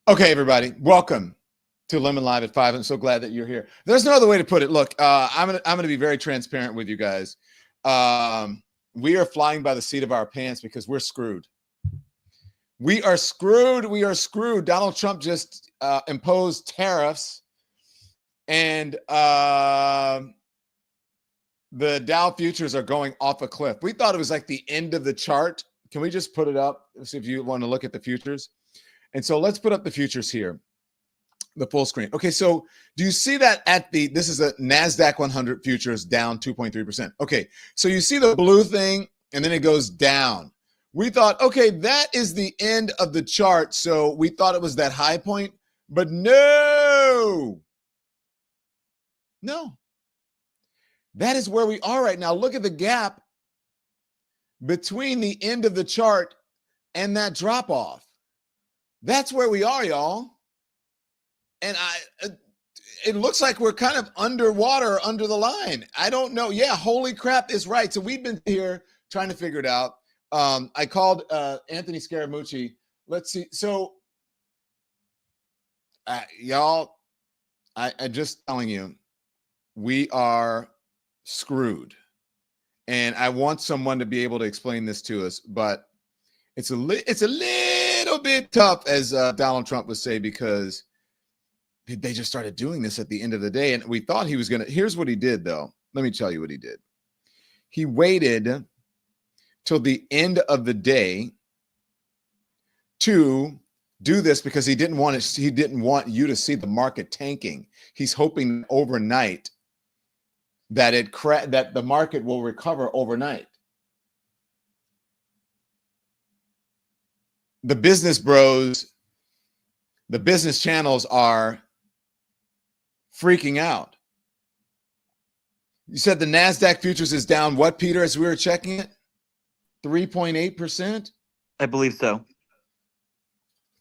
Okay, everybody, welcome to Lemon Live at 5. I'm so glad that you're here. There's no other way to put it. Look, I'm gonna be very transparent with you guys. We are flying by the seat of our pants because we're screwed. We are screwed. We are screwed. Donald Trump just imposed tariffs, and the Dow futures are going off a cliff. We thought it was like the end of the chart. Can we just put it up? Let's see if you want to look at the futures. And so let's put up the futures here, the full screen. Okay, so do you see that this is a NASDAQ 100 futures down 2.3%. Okay, so you see the blue thing and then it goes down. We thought, okay, that is the end of the chart. So we thought it was that high point, but no. That is where we are right now. Look at the gap between the end of the chart and that drop off. That's where we are, y'all. And it looks like we're kind of underwater, under the line. I don't know. Yeah, holy crap is right. So we've been here trying to figure it out. I called Anthony Scaramucci. Let's see. So, y'all, I just telling you, we are screwed. And I want someone to be able to explain this to us, but it's a little bit tough, as Donald Trump would say, because they just started doing this at the end of the day. And we thought he was going to. Here's what he did, though. Let me tell you what he did. He waited till the end of the day to do this because he didn't want you to see the market tanking. He's hoping overnight that that the market will recover overnight. The business bros, the business channels are freaking out. You said the NASDAQ futures is down what, Peter, as we were checking it? 3.8%? I believe so.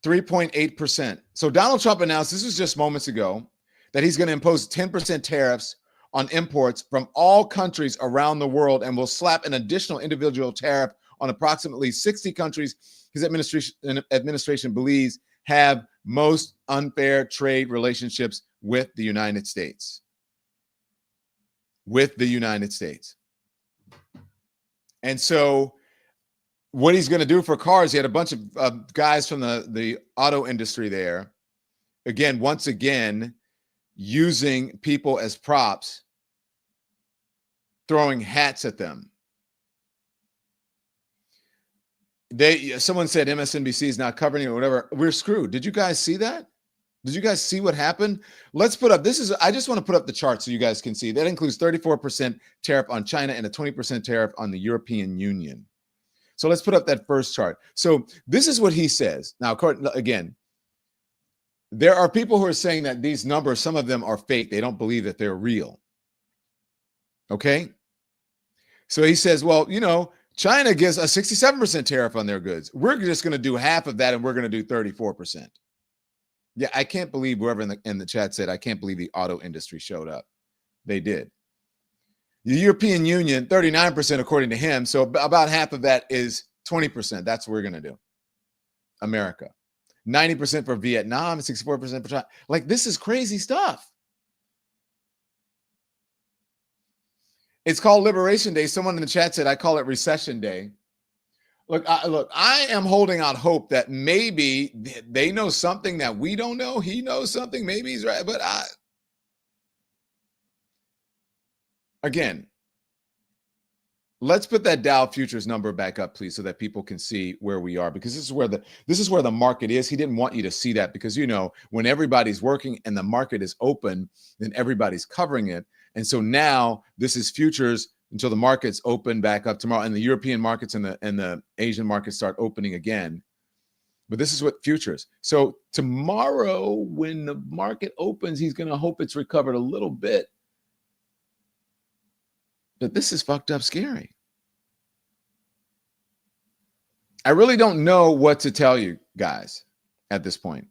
3.8%. So Donald Trump announced, this was just moments ago, that he's going to impose 10% tariffs on imports from all countries around the world and will slap an additional individual tariff on approximately 60 countries his administration believes have most unfair trade relationships with the United States. With the United States. And so what he's going to do for cars, he had a bunch of guys from the auto industry there. Again, once again, using people as props, throwing hats at them. Someone said MSNBC is not covering it or whatever. We're screwed. Did you guys see that? Did you guys see what happened? Let's put up, I just want to put up the chart so you guys can see. That includes 34% tariff on China and a 20% tariff on the European Union. So let's put up that first chart. So this is what he says. Now, again, there are people who are saying that these numbers, some of them are fake. They don't believe that they're real. Okay? So he says, well, China gives a 67% tariff on their goods. We're just going to do half of that, and we're going to do 34%. Yeah, I can't believe whoever in the chat said, I can't believe the auto industry showed up. They did. The European Union, 39% according to him. So about half of that is 20%. That's what we're going to do. America. 90% for Vietnam, 64% for China. Like, this is crazy stuff. It's called Liberation Day. Someone in the chat said, I call it Recession Day. Look, I am holding out hope that maybe they know something that we don't know. He knows something. Maybe he's right. But again, let's put that Dow futures number back up, please, so that people can see where we are, because this is where the market is. He didn't want you to see that because, when everybody's working and the market is open, then everybody's covering it. And so now this is futures until the markets open back up tomorrow, and the European markets and the Asian markets start opening again. But this is what futures. So tomorrow, when the market opens, he's going to hope it's recovered a little bit. But this is fucked up scary. I really don't know what to tell you guys at this point.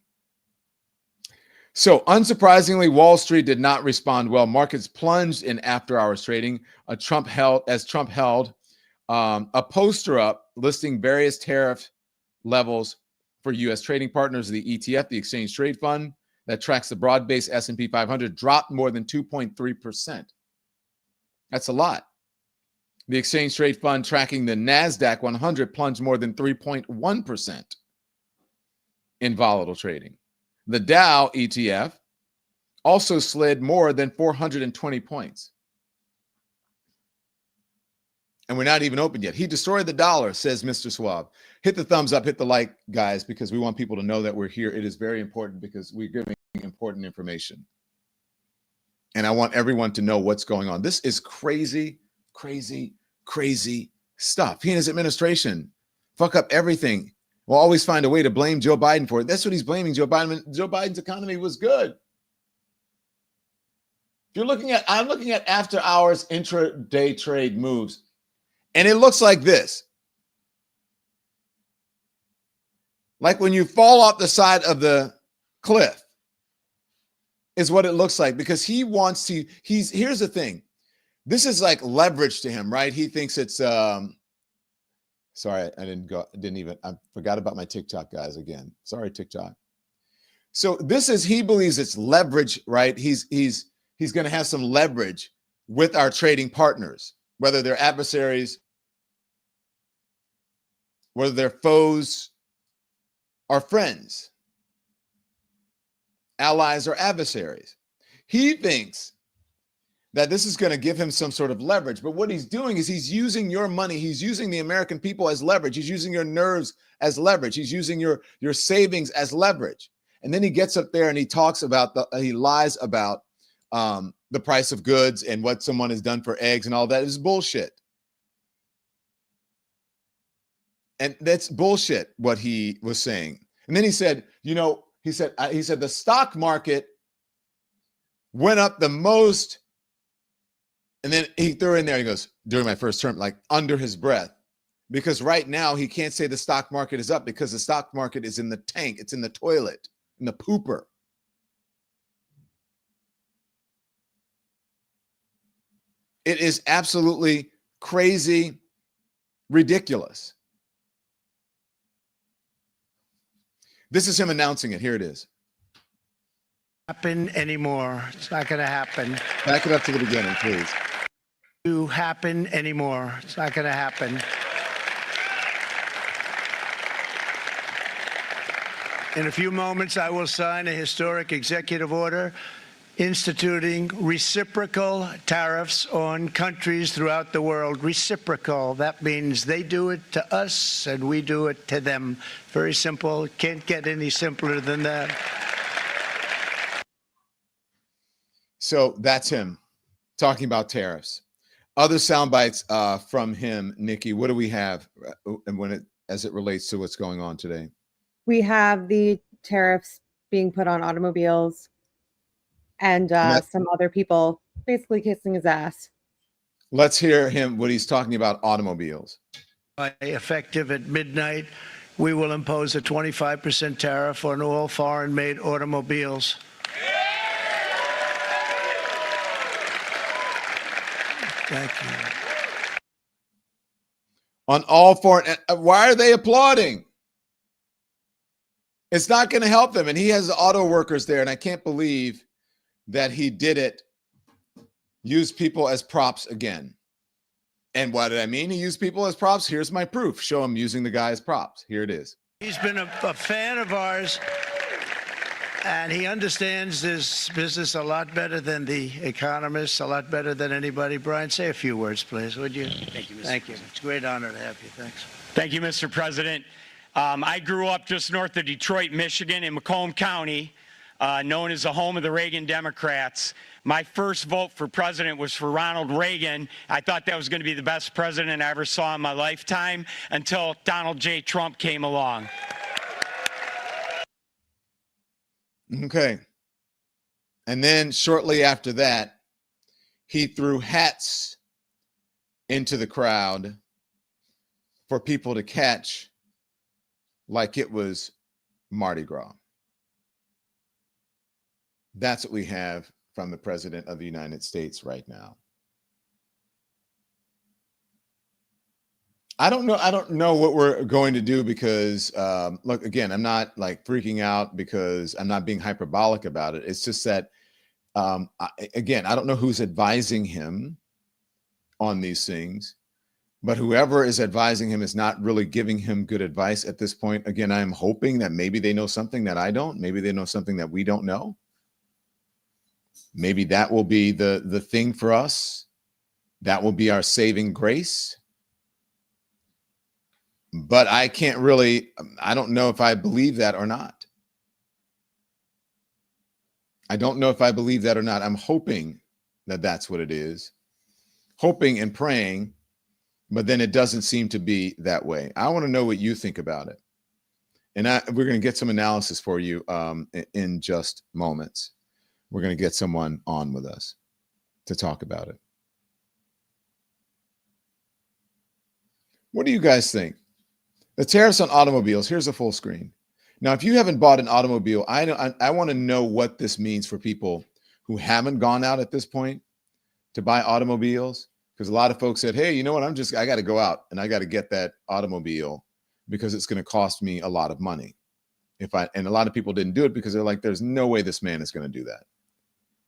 So unsurprisingly, Wall Street did not respond well. Markets plunged in after-hours trading. Trump held a poster up listing various tariff levels for U.S. trading partners. The ETF, the Exchange Trade Fund, that tracks the broad-based S&P 500, dropped more than 2.3%. That's a lot. The Exchange Trade Fund tracking the NASDAQ 100 plunged more than 3.1% in volatile trading. The Dow ETF also slid more than 420 points. And we're not even open yet. He destroyed the dollar, says Mr. Schwab. Hit the thumbs up, hit the like, guys, because we want people to know that we're here. It is very important because we're giving important information. And I want everyone to know what's going on. This is crazy, crazy, crazy stuff. He and his administration fuck up everything. We'll always find a way to blame Joe Biden for it. That's what he's blaming Joe Biden. Joe Biden's economy was good. If you're looking at, I'm looking at after hours intraday trade moves. And it looks like this. Like when you fall off the side of the cliff is what it looks like, because he wants to, here's the thing. This is like leverage to him, right? He thinks it's, sorry, I forgot about my TikTok guys again. Sorry, TikTok. So this is, he believes it's leverage, right? He's going to have some leverage with our trading partners, whether they're adversaries, whether they're foes or friends, allies or adversaries. He thinks that this is going to give him some sort of leverage. But what he's doing is he's using your money. He's using the American people as leverage. He's using your nerves as leverage. He's using your savings as leverage. And then he gets up there and he talks about he lies about the price of goods and what someone has done for eggs and all that is bullshit. And that's bullshit what he was saying. And then he said, he said the stock market went up the most. And then he threw in there, he goes, during my first term, like under his breath, because right now he can't say the stock market is up because the stock market is in the tank. It's in the toilet, in the pooper. It is absolutely crazy, ridiculous. This is him announcing it. Here it is. Happen anymore. It's not going to happen. Back it up to the beginning, please. To happen anymore. It's not going to happen. In a few moments, I will sign a historic executive order instituting reciprocal tariffs on countries throughout the world. Reciprocal. That means they do it to us and we do it to them. Very simple. Can't get any simpler than that. So that's him talking about tariffs. Other sound bites from him, Nikki. What do we have and as it relates to what's going on today? We have the tariffs being put on automobiles and some other people basically kissing his ass. Let's hear him, what he's talking about automobiles. Effective at midnight, we will impose a 25% tariff on all foreign-made automobiles. Thank you. On all foreign, why are they applauding? It's not going to help them. And he has the auto workers there. And I can't believe that he did it. Use people as props again. And what did I mean? He used people as props. Here's my proof. Show him using the guy as props. Here it is. He's been a fan of ours. And he understands this business a lot better than the economists, a lot better than anybody. Brian, say a few words, please, would you? Thank you, Mr. Thank you. President. It's a great honor to have you. Thanks. Thank you, Mr. President. I grew up just north of Detroit, Michigan, in Macomb County, known as the home of the Reagan Democrats. My first vote for president was for Ronald Reagan. I thought that was going to be the best president I ever saw in my lifetime until Donald J. Trump came along. Okay. And then shortly after that, he threw hats into the crowd for people to catch like it was Mardi Gras. That's what we have from the President of the United States right now. I don't know. I don't know what we're going to do because, look, again, I'm not like freaking out because I'm not being hyperbolic about it. It's just that, again, I don't know who's advising him on these things, but whoever is advising him is not really giving him good advice at this point. Again, I'm hoping that maybe they know something that I don't. Maybe they know something that we don't know. Maybe that will be the thing for us. That will be our saving grace. But I can't really, I don't know if I believe that or not. I don't know if I believe that or not. I'm hoping that that's what it is. Hoping and praying, but then it doesn't seem to be that way. I want to know what you think about it. And we're going to get some analysis for you in just moments. We're going to get someone on with us to talk about it. What do you guys think? The tariffs on automobiles, here's a full screen. Now, if you haven't bought an automobile, I want to know what this means for people who haven't gone out at this point to buy automobiles, because a lot of folks said, hey, you know what? I got to go out and I got to get that automobile because it's going to cost me a lot of money. And a lot of people didn't do it because they're like, there's no way this man is going to do that,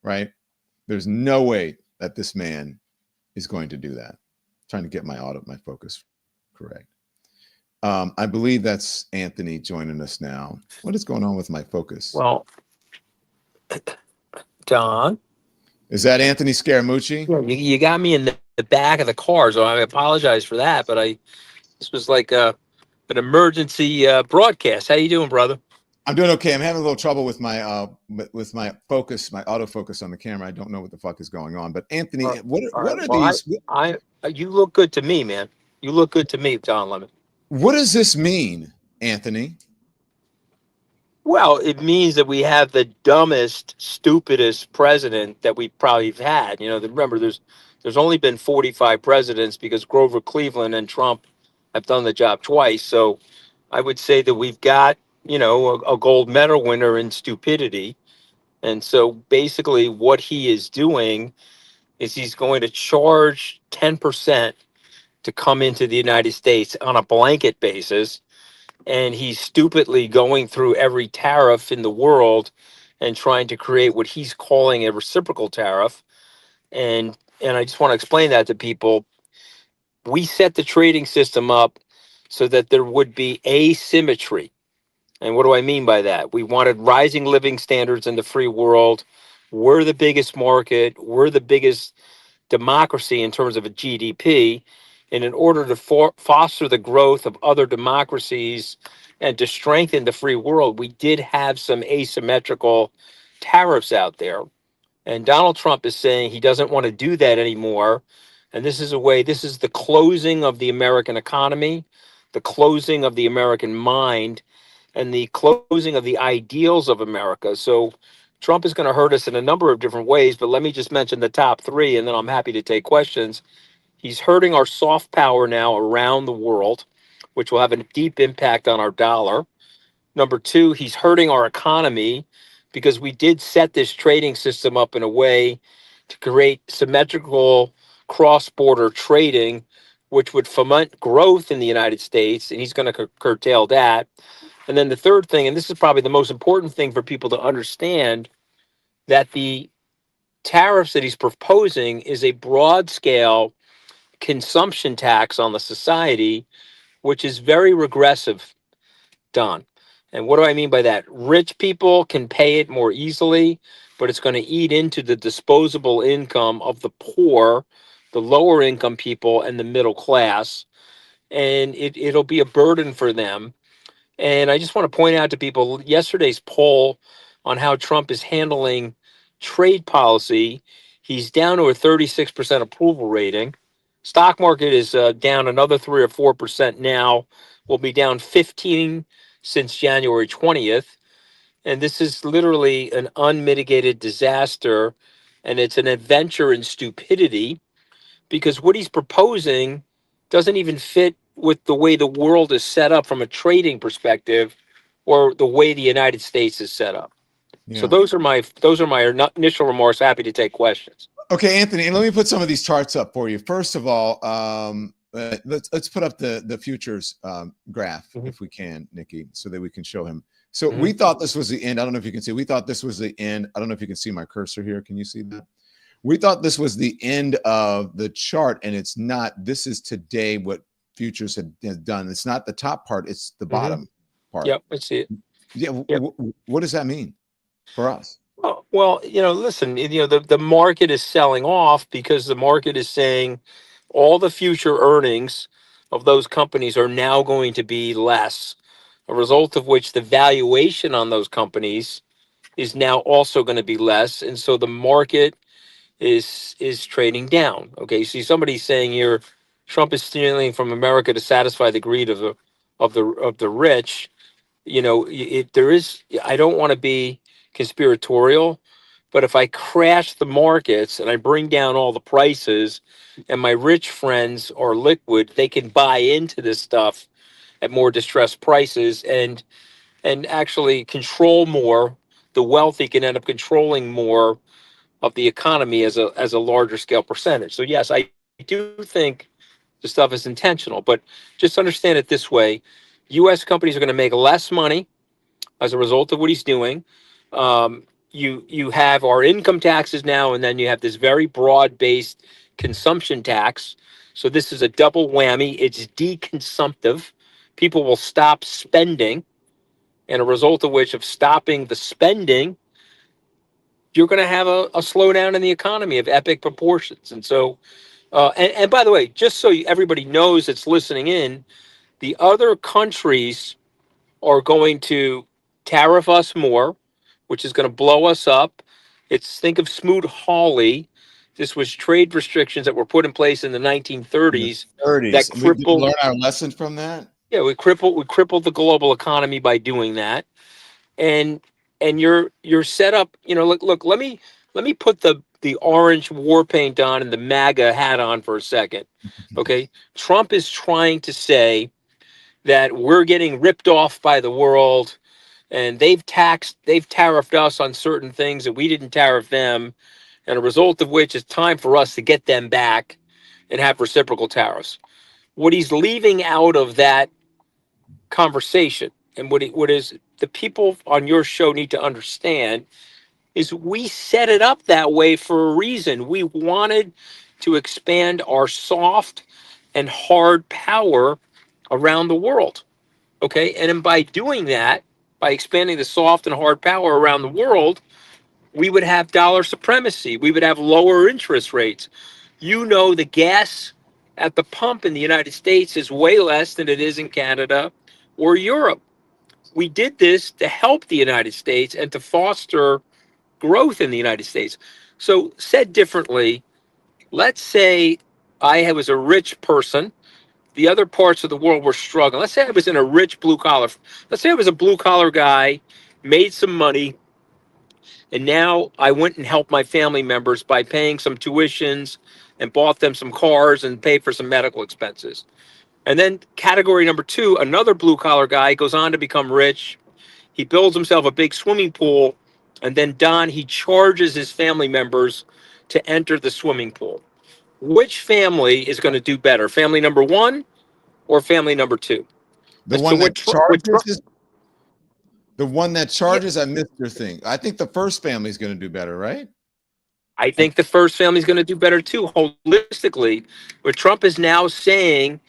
right? There's no way that this man is going to do that. I'm trying to get my focus correct. I believe that's Anthony joining us now. What is going on with my focus? Well, Don, is that Anthony Scaramucci? you got me in the back of the car, so I apologize for that. But this was like an emergency broadcast. How you doing, brother? I'm doing okay. I'm having a little trouble with my focus, my autofocus on the camera. I don't know what the fuck is going on. But Anthony, what are these? You look good to me, man. You look good to me, Don Lemon. What does this mean, Anthony? Well, it means that we have the dumbest, stupidest president that we probably have had. Remember, there's only been 45 presidents because Grover Cleveland and Trump have done the job twice. So I would say that we've got, a gold medal winner in stupidity. And so basically what he is doing is he's going to charge 10% to come into the United States on a blanket basis. And he's stupidly going through every tariff in the world and trying to create what he's calling a reciprocal tariff. And I just want to explain that to people. We set the trading system up so that there would be asymmetry. And what do I mean by that? We wanted rising living standards in the free world. We're the biggest market. We're the biggest democracy in terms of a GDP. And in order to foster the growth of other democracies and to strengthen the free world, we did have some asymmetrical tariffs out there. And Donald Trump is saying he doesn't want to do that anymore. And this is the closing of the American economy, the closing of the American mind, and the closing of the ideals of America. So Trump is going to hurt us in a number of different ways, but let me just mention the top three, and then I'm happy to take questions. He's hurting our soft power now around the world, which will have a deep impact on our dollar. Number two, he's hurting our economy because we did set this trading system up in a way to create symmetrical cross-border trading, which would foment growth in the United States, and he's going to curtail that. And then the third thing, and this is probably the most important thing for people to understand, that the tariffs that he's proposing is a broad-scale consumption tax on the society, which is very regressive, Don. And what do I mean by that? Rich people can pay it more easily, but it's going to eat into the disposable income of the poor, the lower income people, and the middle class. And it'll be a burden for them. And I just want to point out to people yesterday's poll on how Trump is handling trade policy. He's down to a 36% approval rating. Stock market is down another 3 or 4% now. Will be down 15 since January 20th. And this is literally an unmitigated disaster. And it's an adventure in stupidity because what he's proposing doesn't even fit with the way the world is set up from a trading perspective or the way the United States is set up. Yeah. So those are my initial remarks. Happy to take questions. Okay, Anthony, let me put some of these charts up for you. First of all, Let's put up the futures graph if we can, Nikki, so that we can show him. So we thought this was the end. I don't know if you can see. We thought this was the end. I don't know if you can see my cursor here. Can you see that? We thought this was the end of the chart, and it's not. This is today what futures has done. It's not the top part. It's the bottom part. Yep, I see it. Yeah. Yep. What does that mean for us? Well, listen, the market is selling off because the market is saying all the future earnings of those companies are now going to be less, a result of which the valuation on those companies is now also going to be less. And so the market is trading down. Okay. See, somebody's saying here Trump is stealing from America to satisfy the greed of the rich. There is, I don't want to be conspiratorial, but if I crash the markets and I bring down all the prices and my rich friends are liquid, they can buy into this stuff at more distressed prices and actually control more. The wealthy can end up controlling more of the economy as a larger scale percentage. So yes, I do think the stuff is intentional, but just understand it this way. US companies are going to make less money as a result of what he's doing. You have our income taxes now, and then you have this very broad-based consumption tax. So this is a double whammy. It's deconsumptive. People will stop spending, and a result of which of stopping the spending, you're going to have a slowdown in the economy of epic proportions. And so, and by the way, just so everybody knows that's listening in, the other countries are going to tariff us more, which is going to blow us up. Think of Smoot-Hawley. This was trade restrictions that were put in place in the 1930s that We didn't crippled. learn our lesson from that. Yeah, we crippled the global economy by doing that. And you're set up. Look. Let me put the orange war paint on and the MAGA hat on for a second. Okay, Trump is trying to say that we're getting ripped off by the world, and they've tariffed us on certain things that we didn't tariff them, and a result of which it's time for us to get them back and have reciprocal tariffs. What he's leaving out of that conversation, and what is the people on your show need to understand, is we set it up that way for a reason. We wanted to expand our soft and hard power around the world. Okay. And by doing that, by expanding the soft and hard power around the world, we would have dollar supremacy. We would have lower interest rates. The gas at the pump in the United States is way less than it is in Canada or Europe. We did this to help the United States and to foster growth in the United States. So, said differently, let's say I was a rich person, the other parts of the world were struggling. Let's say I was in a rich blue collar. Let's say I was a blue collar guy, made some money, and now I went and helped my family members by paying some tuitions and bought them some cars and paid for some medical expenses. And then category number two, another blue collar guy goes on to become rich. He builds himself a big swimming pool, and then he charges his family members to enter the swimming pool. Which family is going to do better? Family number one or family number two? The one that charges. The one that charges. I missed your thing. I think the first family is going to do better, right? I think the first family is going to do better too, holistically. But Trump is now saying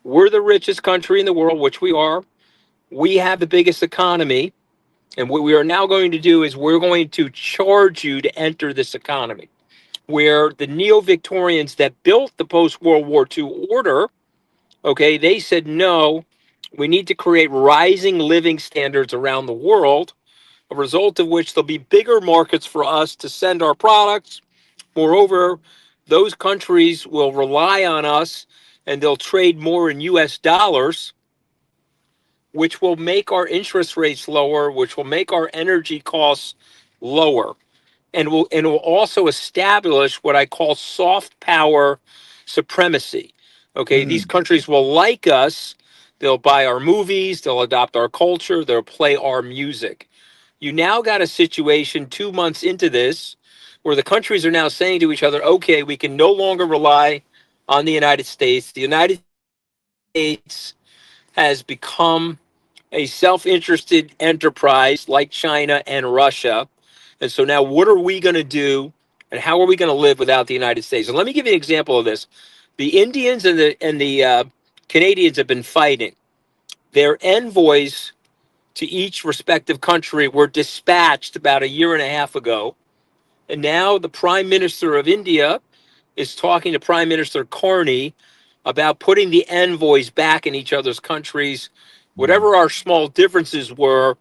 we're the richest country in the world, which we are. We have the biggest economy. And what we are now going to do is we're going to charge you to enter this economy. Where the neo-Victorians that built the post-World War II order, okay, they said, no, we need to create rising living standards around the world, a result of which there'll be bigger markets for us to send our products. Moreover, those countries will rely on us and they'll trade more in US dollars, which will make our interest rates lower, which will make our energy costs lower, and will also establish what I call soft power supremacy. Okay, these countries will like us. They'll buy our movies, they'll adopt our culture, they'll play our music. You now got a situation 2 months into this where the countries are now saying to each other, okay, we can no longer rely on the United States. The United States has become a self-interested enterprise like China and Russia. And so now what are we going to do and how are we going to live without the United States? And let me give you an example of this. The Indians and the Canadians have been fighting. Their envoys to each respective country were dispatched about a year and a half ago. And now the Prime Minister of India is talking to Prime Minister Carney about putting the envoys back in each other's countries. Whatever our small differences were,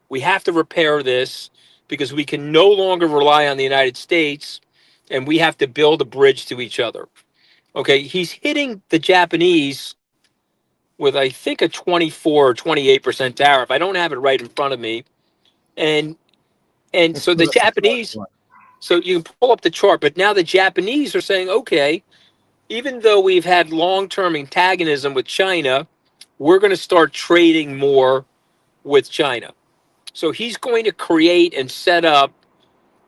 we have to repair this because we can no longer rely on the United States and we have to build a bridge to each other. Okay, he's hitting the Japanese with, I think, a 24 or 28% tariff. I don't have it right in front of me. And Let's so put the up the Japanese, chart. so you can pull up the chart, but now the Japanese are saying, okay, even though we've had long-term antagonism with China, we're going to start trading more with China. So he's going to create and set up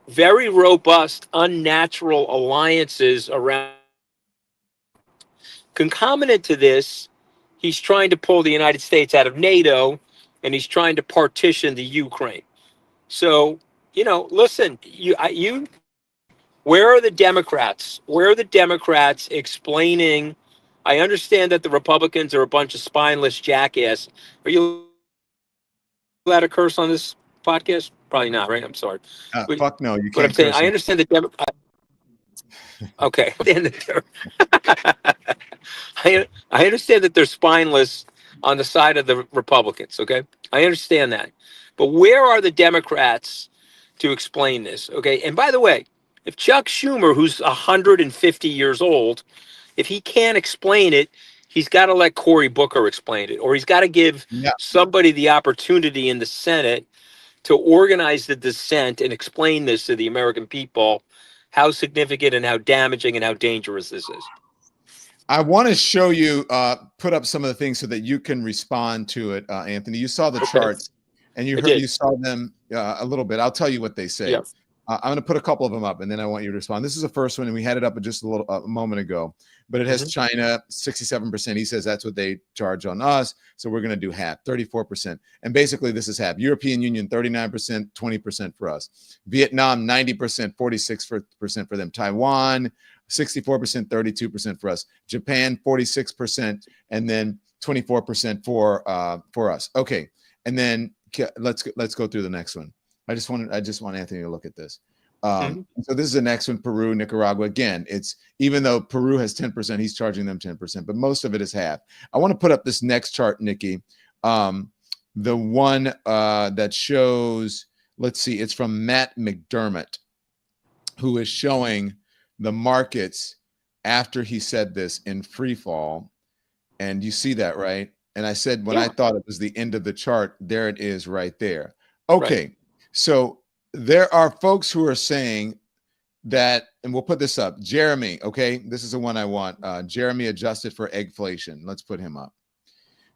very robust, unnatural alliances around. Concomitant to this, he's trying to pull the United States out of NATO and he's trying to partition the Ukraine. So, listen, where are the Democrats? Where are the Democrats explaining? I understand that the Republicans are a bunch of spineless jackass. Are you allowed to curse on this podcast? Probably not, right? I'm sorry. But, Fuck no, you but I'm can't saying curse. I understand that okay. I understand that they're spineless on the side of the Republicans. Okay. I understand that. But where are the Democrats to explain this? Okay. And by the way, if Chuck Schumer, who's 150 years old, if he can't explain it, he's got to let Cory Booker explain it, or he's got to give Yeah. somebody the opportunity in the Senate to organize the dissent and explain this to the American people, how significant and how damaging and how dangerous this is. I want to show you, put up some of the things so that you can respond to it, Anthony. You saw the charts and you saw them a little bit. I'll tell you what they say. Yeah. I'm going to put a couple of them up and then I want you to respond. This is the first one and we had it up just a moment ago, but it has China 67%. He says that's what they charge on us. So we're going to do half, 34%. And basically this is half. European Union, 39%, 20% for us. Vietnam, 90%, 46% for them. Taiwan, 64%, 32% for us. Japan, 46%, and then 24% for us. Okay, and then let's go through the next one. I just want Anthony to look at this. So this is the next one: Peru, Nicaragua. Again, it's even though Peru has 10%, he's charging them 10%, but most of it is half. I want to put up this next chart, Nikki. The one that shows. Let's see. It's from Matt McDermott, who is showing the markets after he said this in free fall. And you see that, right? And I said, when I thought it was the end of the chart, there it is right there. Okay. Right. So there are folks who are saying that, and we'll put this up. Jeremy, okay, this is the one I want. Jeremy adjusted for eggflation. Let's put him up.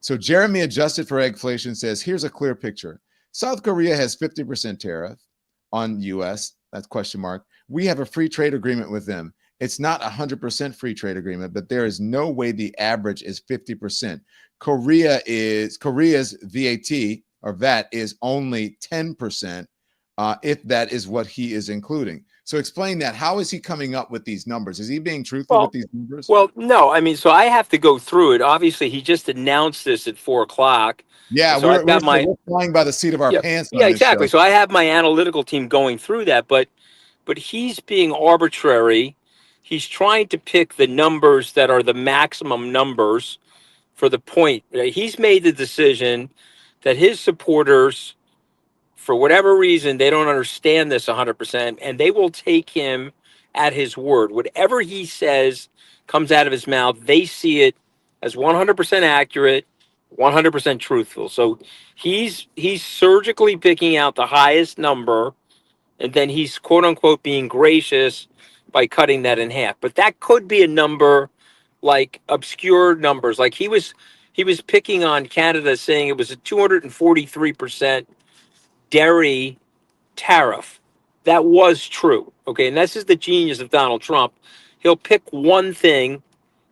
So Jeremy adjusted for eggflation says, here's a clear picture. South Korea has 50% tariff on US. That's question mark. We have a free trade agreement with them. It's not 100% free trade agreement, but there is no way the average is 50%. Korea's VAT or VAT is only 10%, if that is what he is including. So explain that. How is he coming up with these numbers? Is he being truthful with these numbers? Well, no. I mean, so I have to go through it. Obviously, he just announced this at 4:00. Yeah, so we're flying by the seat of our pants. Yeah, exactly. So I have my analytical team going through that, but he's being arbitrary. He's trying to pick the numbers that are the maximum numbers for the point. He's made the decision that his supporters, for whatever reason, they don't understand this 100%, and they will take him at his word. Whatever he says comes out of his mouth, they see it as 100% accurate, 100% truthful. So he's surgically picking out the highest number, and then he's quote unquote being gracious by cutting that in half. But that could be a number, like obscure numbers. Like he was picking on Canada, saying it was a 243% dairy tariff. That was true. Okay. And this is the genius of Donald Trump. He'll pick one thing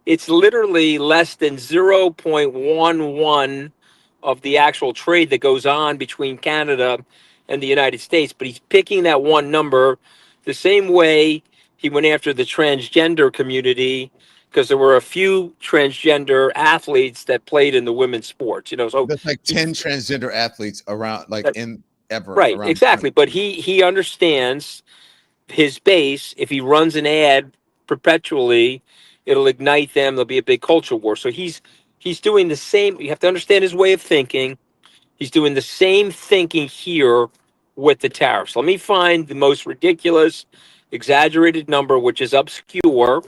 It's literally less than 0.11 of the actual trade that goes on between Canada and the United States. But he's picking that one number the same way he went after the transgender community, because there were a few transgender athletes that played in the women's sports, so There's like he, 10 transgender athletes around, like that, in ever right, around the exactly. country. But he understands his base. If he runs an ad perpetually, it'll ignite them. There'll be a big culture war. So he's doing the same. You have to understand his way of thinking. He's doing the same thinking here with the tariffs. Let me find the most ridiculous, exaggerated number, which is obscure.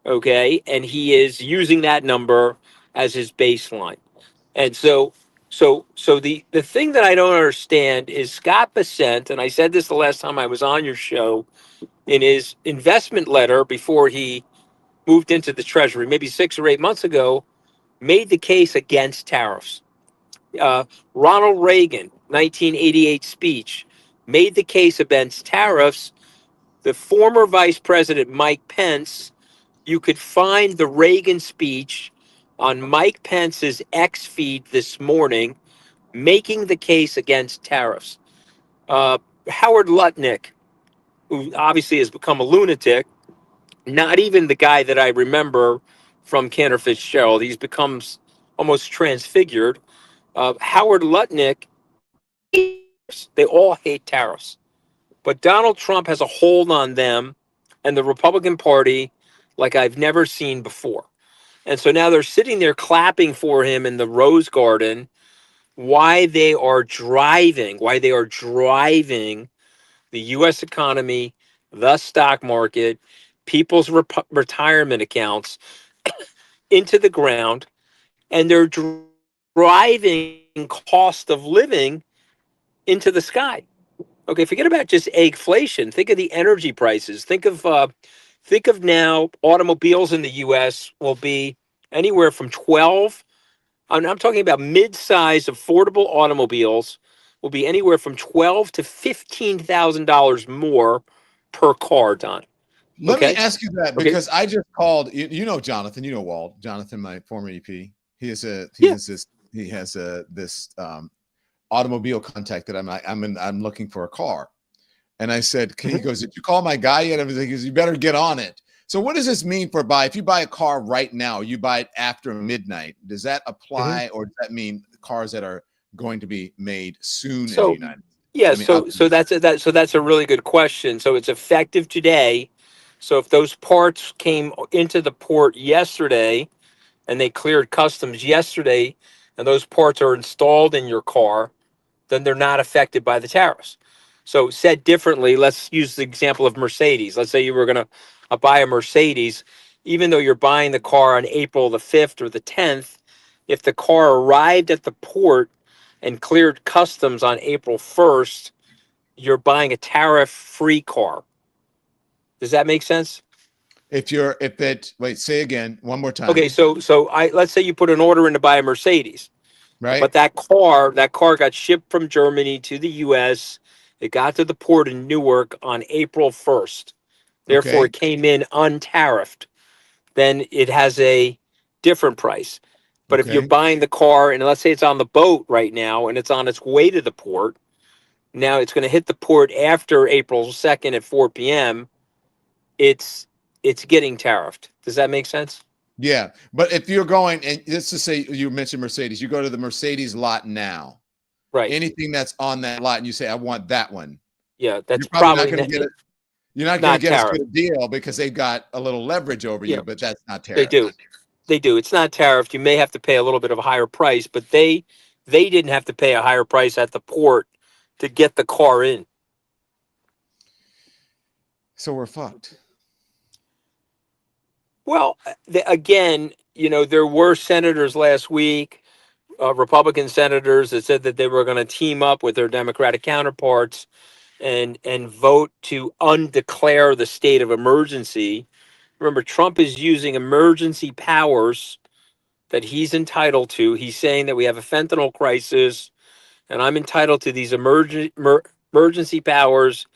Okay, and he is using that number as his baseline. And so the thing that I don't understand is Scott Bessent, and I said this the last time I was on your show, in his investment letter before he moved into the Treasury, maybe 6 or 8 months ago, made the case against tariffs. Ronald Reagan, 1988 speech, made the case against tariffs. The former Vice President Mike Pence, you could find the Reagan speech on Mike Pence's X feed this morning, making the case against tariffs. Howard Lutnick, who obviously has become a lunatic, not even the guy that I remember from Cantor Fitzgerald. He's become almost transfigured. Howard Lutnick, they all hate tariffs. But Donald Trump has a hold on them and the Republican Party like I've never seen before. And so now they're sitting there clapping for him in the Rose Garden, why they are driving the U.S. economy, the stock market, people's retirement accounts into the ground, and they're driving cost of living into the sky. Okay, forget about just eggflation. Think of the energy prices. Think of now automobiles in the U.S. will be anywhere from 12. I'm talking about mid-sized affordable automobiles will be anywhere from 12 to $15,000 more per car, Don. Let me Okay. ask you that Okay. because I just called. You know Jonathan. You know Walt. Jonathan, my former EP. He is a he Yeah. is this he has a this automobile contact that I'm looking for a car. And I said, he goes, did you call my guy yet? I was like, you better get on it. So what does this mean for if you buy a car right now, you buy it after midnight, does that apply or does that mean cars that are going to be made soon in the So United States? yeah, I mean, that's a really good question. So it's effective today. So if those parts came into the port yesterday and they cleared customs yesterday, and those parts are installed in your car, then they're not affected by the tariffs. So said differently, let's use the example of Mercedes. Let's say you were going to buy a Mercedes, even though you're buying the car on April the 5th or the 10th, if the car arrived at the port and cleared customs on April 1st, you're buying a tariff-free car. Does that make sense? wait, say again one more Okay, time, so let's say you put an order in to buy a Mercedes. right? But that car got shipped from Germany to the US. It got to the port in Newark on April 1st. Therefore, Okay. it came in untariffed. Then it has a different price. But if you're Okay. buying the car and let's say it's on the boat right now and it's on its way to the port, now it's going to hit the port after April 2nd at 4 p.m. It's getting tariffed. Does that make sense? Yeah. But if you're going and let's just say you mentioned Mercedes, you go to the Mercedes lot now, Right. anything that's on that lot and you say, I want that one. Yeah, that's You're probably not probably going to get it. You're not going to not get as tariff. good a deal because they've got a little leverage over Yeah, you, but that's not they tariff. do. They do. It's not tariffed. You may have to pay a little bit of a higher price, but they didn't have to pay a higher price at the port to get the car in. So we're fucked. Well, again, there were senators last week, Republican senators that said that they were going to team up with their Democratic counterparts and vote to undeclare the state of emergency. Remember, Trump is using emergency powers that he's entitled to. He's saying that we have a fentanyl crisis, and I'm entitled to these emergency powers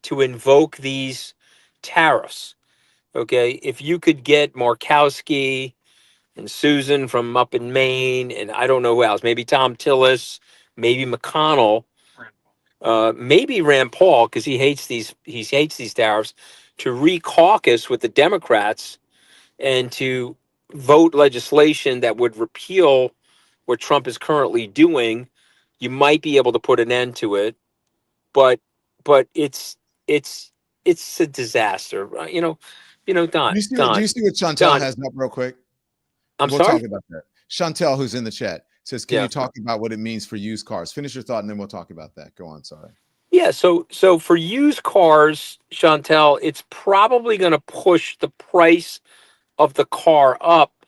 to invoke these tariffs. Okay, if you could get Markowski and Susan from up in Maine, and I don't know who else, maybe Tom Tillis, maybe McConnell, maybe Rand Paul, because he hates these tariffs, to re-caucus with the Democrats and to vote legislation that would repeal what Trump is currently doing, you might be able to put an end to it. But it's it's a disaster. Do Don, you see what, do Don, you see what Chantel Don. has up real quick? I'm We'll talk sorry. about that. Chantel, who's in the chat, says, "Can Yeah. you talk about what it means for used cars?" Finish your thought, and then we'll talk about that. Go on. Sorry. Yeah, so for used cars, Chantel, it's probably going to push the price of the car up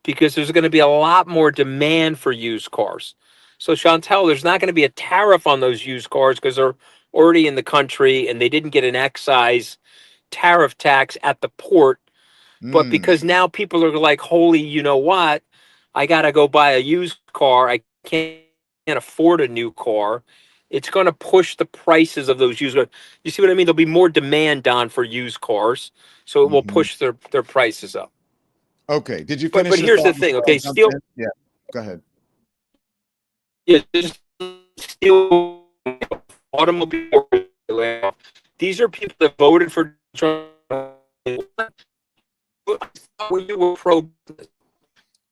because there's going to be a lot more demand for used cars. So Chantel, there's not going to be a tariff on those used cars because they're already in the country and they didn't get an excise tariff tax at the port. But Mm. because now people are like, holy, you know what? I got to go buy a used car. I can't afford a new car. It's going to push the prices of those used cars. You see what I mean? There'll be more demand on for used cars. So it will Mhm. push their prices up. Okay. Did you But finish your here's the thought thing, before I okay? jumped Steel, in? Yeah. Go ahead. yeah, just steel automobile. These are people that voted for Trump. When you were pro.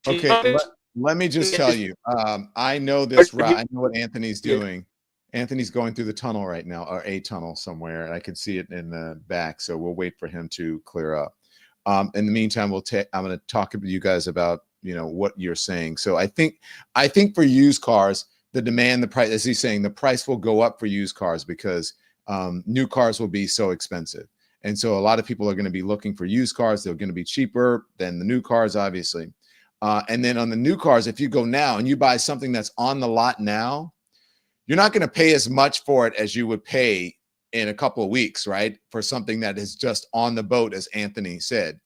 Okay. Let me just tell you. I know this. I know what Anthony's doing. Anthony's going through the tunnel right now, or a tunnel somewhere, and I can see it in the back. So we'll wait for him to clear up. In the meantime, I'm going to talk to you guys about what you're saying. So I think for used cars, the demand, the price, as he's saying, the price will go up for used cars because new cars will be so expensive, and so a lot of people are going to be looking for used cars. They're going to be cheaper than the new cars, obviously. And then on the new cars, if you go now and you buy something that's on the lot now, you're not going to pay as much for it as you would pay in a couple of weeks, right? For something that is just on the boat, as Anthony said.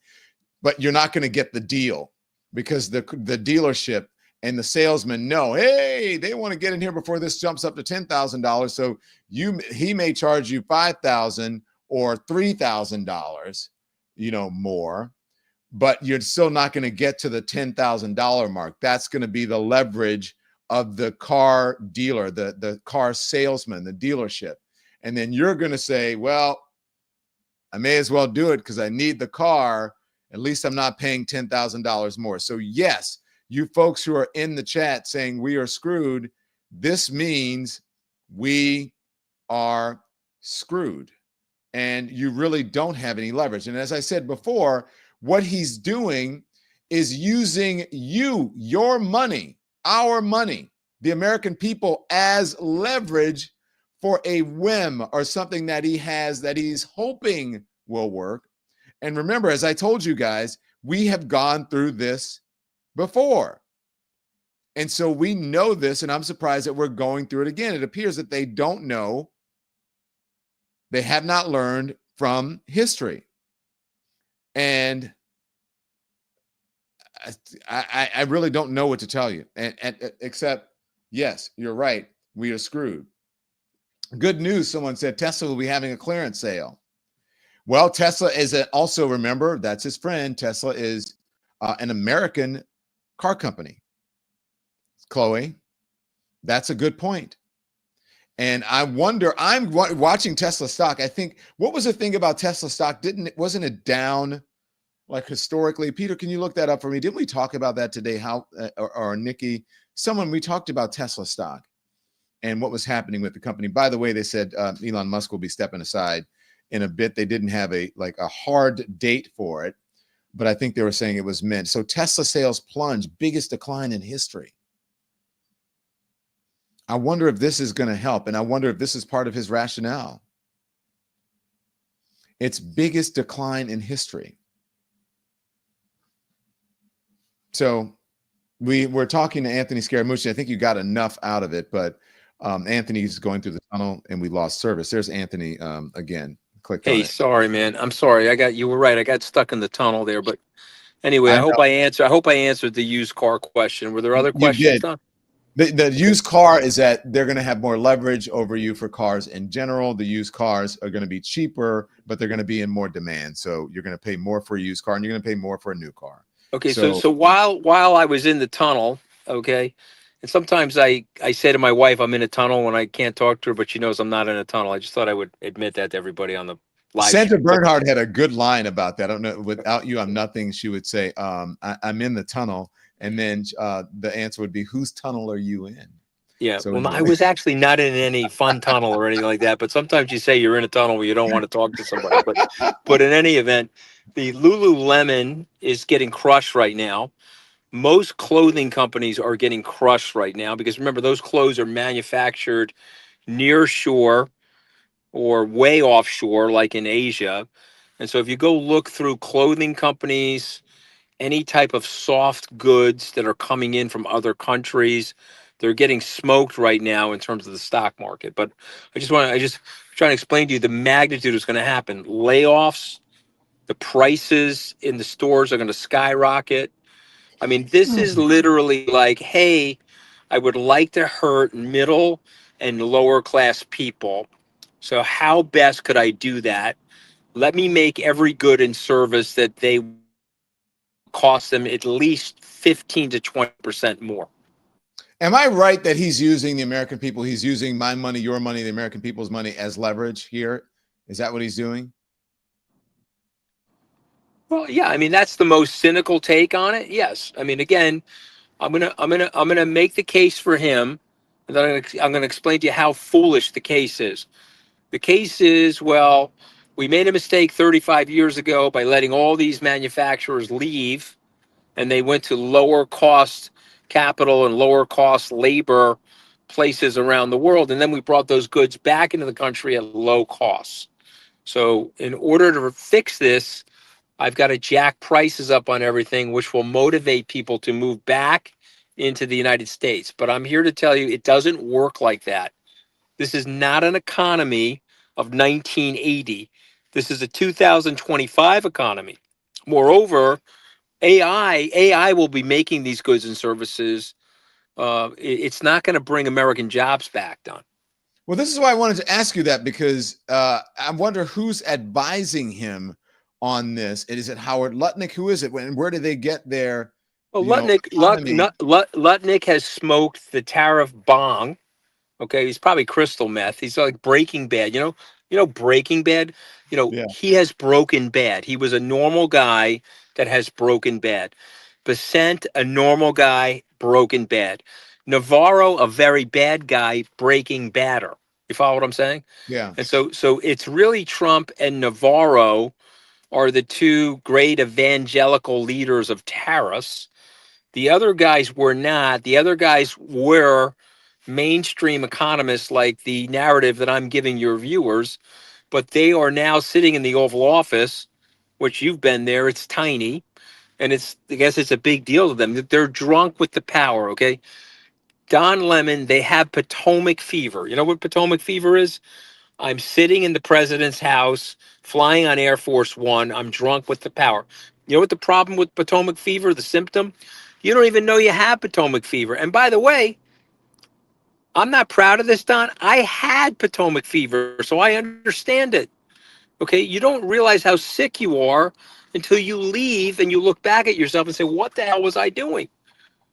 But you're not going to get the deal because the dealership and the salesman know, hey, they want to get in here before this jumps up to $10,000. So he may charge you $5,000 or $3,000, more, but you're still not going to get to the $10,000 mark. That's going to be the leverage of the car dealer, the car salesman, the dealership. And then you're going to say, well, I may as well do it because I need the car. At least I'm not paying $10,000 more. So yes, you folks who are in the chat saying we are screwed, this means we are screwed. And you really don't have any leverage. And as I said before, what he's doing is using your money, our money, the American people, as leverage for a whim or something that he has that he's hoping will work. And remember, as I told you guys, we have gone through this before. And so we know this, and I'm surprised that we're going through it again. It appears that they don't know. They have not learned from history. And I really don't know what to tell you, and except, yes, you're right. We are screwed. Good news. Someone said Tesla will be having a clearance sale. Well, Tesla is also, remember, that's his friend. Tesla is an American car company. Chloe, that's a good point. And I wonder, I'm watching Tesla stock. I think, what was the thing about Tesla stock? Wasn't it down like historically? Peter, can you look that up for me? Didn't we talk about that today? How, or Nikki, we talked about Tesla stock and what was happening with the company. By the way, they said Elon Musk will be stepping aside in a bit. They didn't have a hard date for it, but I think they were saying it was meant. So Tesla sales plunge, biggest decline in history. I wonder if this is going to help, and I wonder if this is part of his rationale. Its biggest decline in history. So we're talking to Anthony Scaramucci. I think you got enough out of it, but Anthony's going through the tunnel and we lost service. There's Anthony again. Clicked on Hey, it. sorry, man. I'm sorry. You were right. I got stuck in the tunnel there, but anyway, I I hope I answered the used car question. Were there other You questions, did. Don? The used car is that they're going to have more leverage over you for cars in general. The used cars are going to be cheaper, but they're going to be in more demand. So you're going to pay more for a used car, and you're going to pay more for a new car. Okay, so while I was in the tunnel, okay, and sometimes I say to my wife I'm in a tunnel when I can't talk to her, but she knows I'm not in a tunnel. I just thought I would admit that to everybody on the live Sandra stream. Bernhard had a good line about that. I don't know. Without you, I'm nothing. She would say, I'm in the tunnel. And then the answer would be, whose tunnel are you in? Yeah, So well, I anyway. was actually not in any fun tunnel or anything like that. But sometimes you say you're in a tunnel where you don't want to talk to somebody. But in any event, the Lululemon is getting crushed right now. Most clothing companies are getting crushed right now because remember, those clothes are manufactured near shore or way offshore, like in Asia. And so if you go look through clothing companies, any type of soft goods that are coming in from other countries, they're getting smoked right now in terms of the stock market. But I just trying to explain to you the magnitude is going to happen. Layoffs, the prices in the stores are going to skyrocket. I mean, this is literally like, hey, I would like to hurt middle and lower class people. So how best could I do that? Let me make every good and service that they cost them at least 15 to 20% more. Am I right that he's using the American people? He's using my money, your money, the American people's money as leverage here. Is that what he's doing? Well, yeah, I mean that's the most cynical take on it. Yes, I mean again, I'm gonna make the case for him, and then I'm gonna explain to you how foolish the case is. The case is, well, we made a mistake 35 years ago by letting all these manufacturers leave, and they went to lower cost capital and lower cost labor places around the world, and then we brought those goods back into the country at low costs. So, in order to fix this, I've got to jack prices up on everything, which will motivate people to move back into the United States. But I'm here to tell you it doesn't work like that. This is not an economy of 1980. This is a 2025 economy. Moreover, AI will be making these goods and services. It's not going to bring American jobs back, Don. Well, this is why I wanted to ask you that, because I wonder who's advising him on this. Is it Howard Lutnick? Who is it? Where do they get their Well, economy? Lutnick has smoked the tariff bong. Okay, he's probably crystal meth. He's like Breaking Bad. Breaking Bad. Yeah. He has broken bad. He was a normal guy that has broken bad. Basent, a normal guy, broken bad. Navarro, a very bad guy, breaking badder. You follow what I'm saying? Yeah. And so it's really Trump and Navarro are the two great evangelical leaders of tariffs. The other guys were not. The other guys were mainstream economists like the narrative that I'm giving your viewers, but they are now sitting in the Oval Office, which you've been there. It's tiny, and I guess it's a big deal to them. They're drunk with the power, okay? Don Lemon, they have Potomac fever. You know what Potomac fever is? I'm sitting in the president's house, flying on Air Force One. I'm drunk with the power. You know what the problem with Potomac fever, the symptom? You don't even know you have Potomac fever. And by the way, I'm not proud of this, Don. I had Potomac fever, so I understand it. Okay, you don't realize how sick you are until you leave and you look back at yourself and say, "What the hell was I doing?"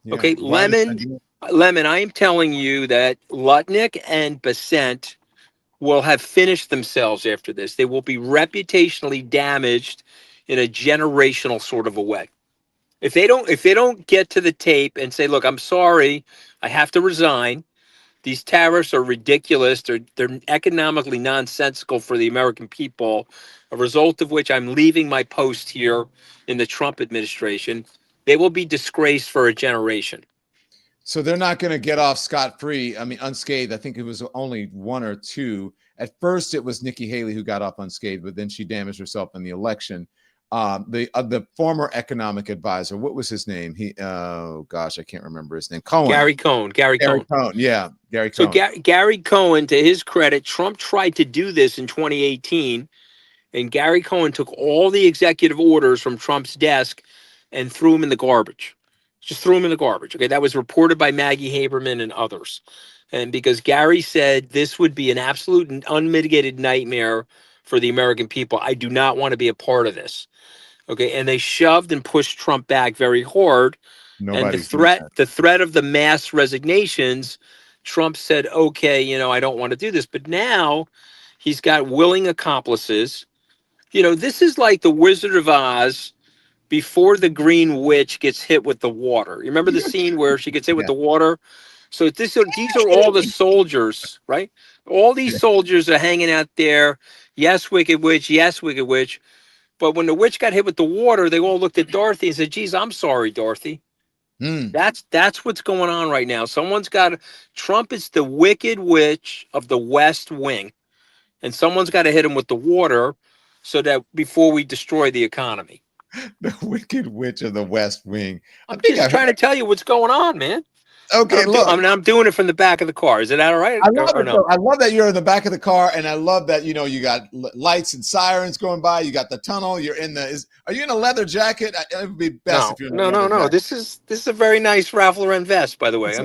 Yeah. Okay, Lemon. I am telling you that Lutnick and Basent will have finished themselves after this. They will be reputationally damaged in a generational sort of a way. If they don't get to the tape and say, "Look, I'm sorry, I have to resign. These tariffs are ridiculous. They're economically nonsensical for the American people, a result of which I'm leaving my post here in the Trump administration." They will be disgraced for a generation. So they're not going to get off scot-free. I mean, unscathed. I think it was only one or two. At first, it was Nikki Haley who got off unscathed, but then she damaged herself in the election. The former economic advisor, what was his name? Oh gosh, I can't remember his name. Cohen. Gary Cohen. Yeah, Gary So Cohen. Gary Cohen, to his credit, Trump tried to do this in 2018, and Gary Cohen took all the executive orders from Trump's desk and threw them in the garbage. Just threw them in the garbage. Okay, that was reported by Maggie Haberman and others. And because Gary said this would be an absolute and unmitigated nightmare for the American people, I do not want to be a part of this. Okay, and they shoved and pushed Trump back very hard. And Nobody's doing that. the threat of the mass resignations, Trump said, okay, I don't want to do this. But now he's got willing accomplices. This is like the Wizard of Oz before the Green Witch gets hit with the water. You remember the scene where she gets hit with Yeah. the water? So these are all the soldiers, right? All these soldiers are hanging out there. Yes, Wicked Witch. Yes, Wicked Witch. But when the witch got hit with the water, they all looked at Dorothy and said, geez, I'm sorry, Dorothy. Hmm. That's what's going on right now. Trump is the Wicked Witch of the West Wing. And someone's got to hit him with the water so that before we destroy the economy. The Wicked Witch of the West Wing. I'm just trying to tell you what's going on, man. Okay, look. I'm doing it from the back of the car. Is it all right? I love or it. no? Though. I love that you're in the back of the car, and I love that you got lights and sirens going by. You got the tunnel. You're in the. Are you in a leather jacket? It would be best if you're in a leather jacket. This is a very nice Ralph Lauren vest, by the way.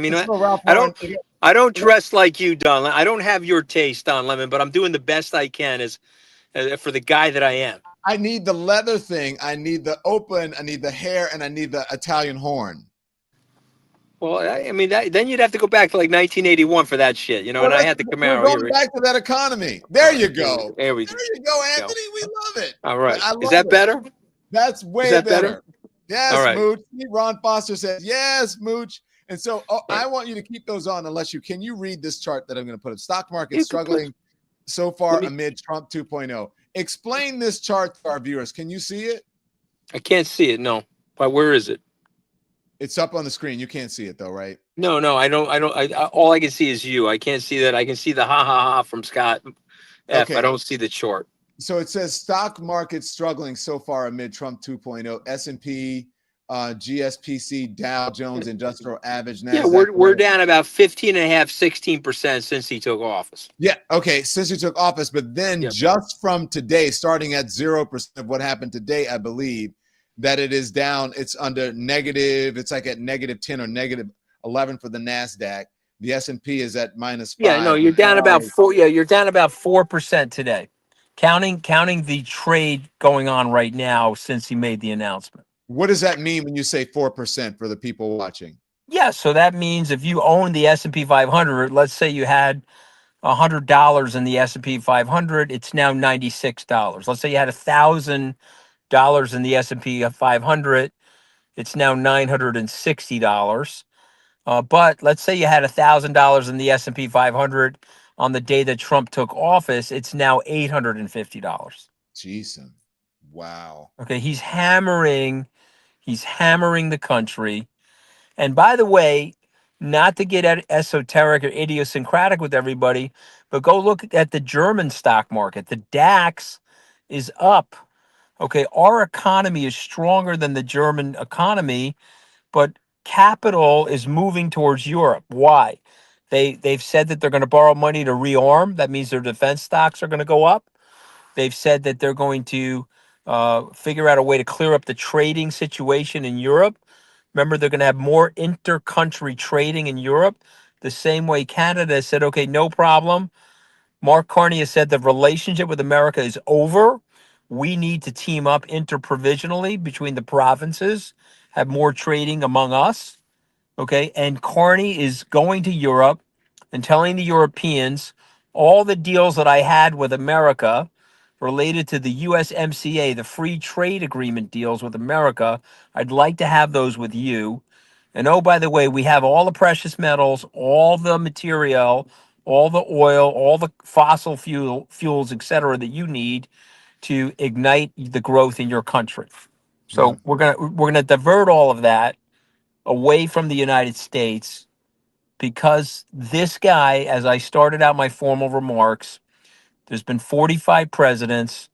I don't dress like you, Don. I don't have your taste, Don Lemon, but I'm doing the best I can as for the guy that I am. I need the leather thing. I need the open. I need the hair, and I need the Italian horn. Well, I mean, then you'd have to go back to like 1981 for that shit, and I had the Camaro. We're going back to that economy. There you go. There you go, Anthony. We love it. All right. Is that better? That's way better. Yes, all right. Mooch. Ron Foster says, yes, Mooch. And so I want you to keep those on can you read this chart that I'm going to put up? Stock market struggling so far amid Trump 2.0. Explain this chart to our viewers. Can you see it? I can't see it. No. But where is it? It's up on the screen. You can't see it though, right? No, I don't. All I can see is you. I can't see that. I can see the ha ha ha from Scott F. Okay. I don't see the chart. So it says stock market struggling so far amid Trump 2.0. S&P, GSPC, Dow Jones Industrial Average. NASDAQ, yeah, we're down about 15.5%, 16% since he took office. Yeah, okay, since he took office, but then just from today, starting at 0% of what happened today, I believe that it is down. It's under negative. It's like at -10 or -11 for the NASDAQ. The S&P is at -5. Yeah, no, you're down about 4. Yeah, you're down about 4% today, counting the trade going on right now since he made the announcement. What does that mean when you say 4% for the people watching? Yeah, so that means if you own the S&P 500, let's say you had $100 in the S&P 500, it's now $96. Let's say you had $1,000 in the S&P 500, it's now $960. But let's say you had $1,000 in the S&P 500 on the day that Trump took office, it's now $850. Jeez, wow. Okay, he's hammering the country. And by the way, not to get esoteric or idiosyncratic with everybody, but go look at the German stock market. The DAX is up. Okay, our economy is stronger than the German economy, but capital is moving towards Europe. Why? They've said that they're going to borrow money to rearm. That means their defense stocks are going to go up. They've said that they're going to figure out a way to clear up the trading situation in Europe. Remember, they're going to have more inter-country trading in Europe, the same way Canada said, okay, no problem. Mark Carney has said the relationship with America is over. We need to team up interprovisionally between the provinces, have more trading among us. Okay, and Carney is going to Europe and telling the Europeans all the deals that I had with America related to the USMCA, the free trade agreement deals with America, I'd like to have those with you. And oh, by the way, we have all the precious metals, all the material, all the oil, all the fossil fuels, et cetera, that you need to ignite the growth in your country. So we're gonna divert all of that away from the United States, because this guy, as I started out my formal remarks, there's been 45 presidents.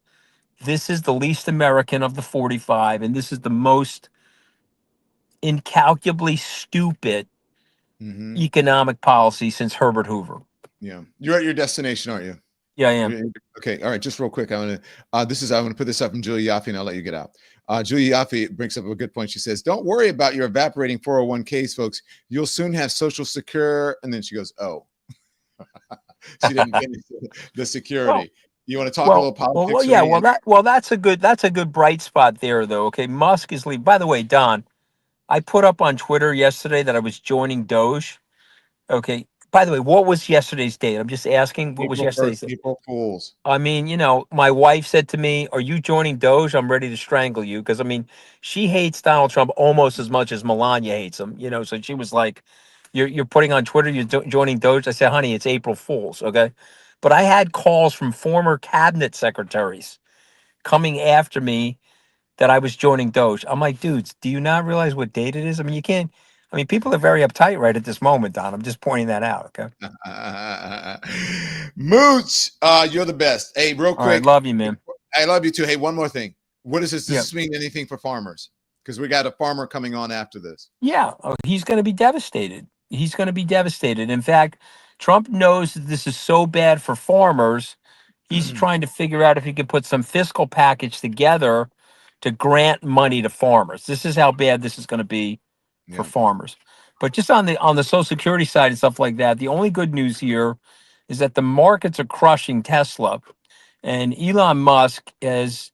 This is the least American of the 45, and this is the most incalculably stupid economic policy since Herbert Hoover. Yeah. You're at your destination, aren't you? Yeah, I am. Okay, all right. Just real quick, I want to. I'm going to put this up from Julie Yaffe, and I'll let you get out. Julie Yaffe brings up a good point. She says, "Don't worry about your evaporating 401ks, folks. You'll soon have Social Secure." And then she goes, "Oh." She didn't finish the Well, security. You want to talk a little politics for yeah. me? That's a good bright spot there, though. Okay, Musk is leaving. By the way, Don, I put up on Twitter yesterday that I was joining Doge. Okay. By the way, what was yesterday's date? I'm just asking. What was April yesterday's 1st, date? April Fools. I mean, my wife said to me, "Are you joining Doge? I'm ready to strangle you." Because I mean, she hates Donald Trump almost as much as Melania hates him. So she was like, "You're putting on Twitter, you're joining Doge." I said, "Honey, it's April Fools, okay?" But I had calls from former cabinet secretaries coming after me that I was joining Doge. I'm like, dudes, do you not realize what date it is? I mean, you can't. I mean, people are very uptight right at this moment, Don. I'm just pointing that out. Okay. Mooch, you're the best. Hey, real All right. quick, Love you, man. I love you too. Hey, one more thing. What is this? Does Yeah. this mean anything for farmers? Because we got a farmer coming on after this. Yeah. He's going to be devastated. He's going to be devastated. In fact, Trump knows that this is so bad for farmers. He's trying to figure out if he could put some fiscal package together to grant money to farmers. This is how bad this is going to be for Yeah, farmers. But just on the Social Security side and stuff like that, the only good news here is that the markets are crushing Tesla, and Elon Musk is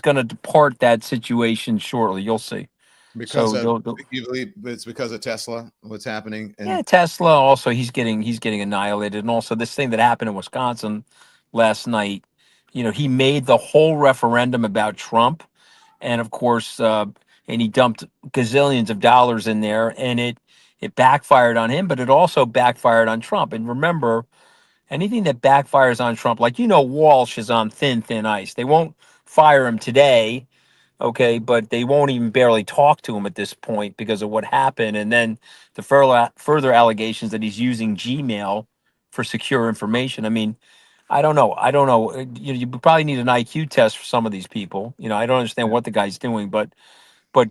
going to depart that situation shortly. You'll see. because So of you believe it's because of Tesla. What's happening? yeah, And Tesla also he's getting annihilated, and also this thing that happened in Wisconsin last night. He made the whole referendum about Trump, and of course, and he dumped gazillions of dollars in there, and it backfired on him, but it also backfired on Trump. And remember, anything that backfires on Trump, like Walsh is on thin ice. They won't fire him today, okay, but they won't even barely talk to him at this point because of what happened. And then the further allegations that he's using Gmail for secure information. I mean, I don't know. I don't know. You probably need an IQ test for some of these people. I don't understand what the guy's doing, but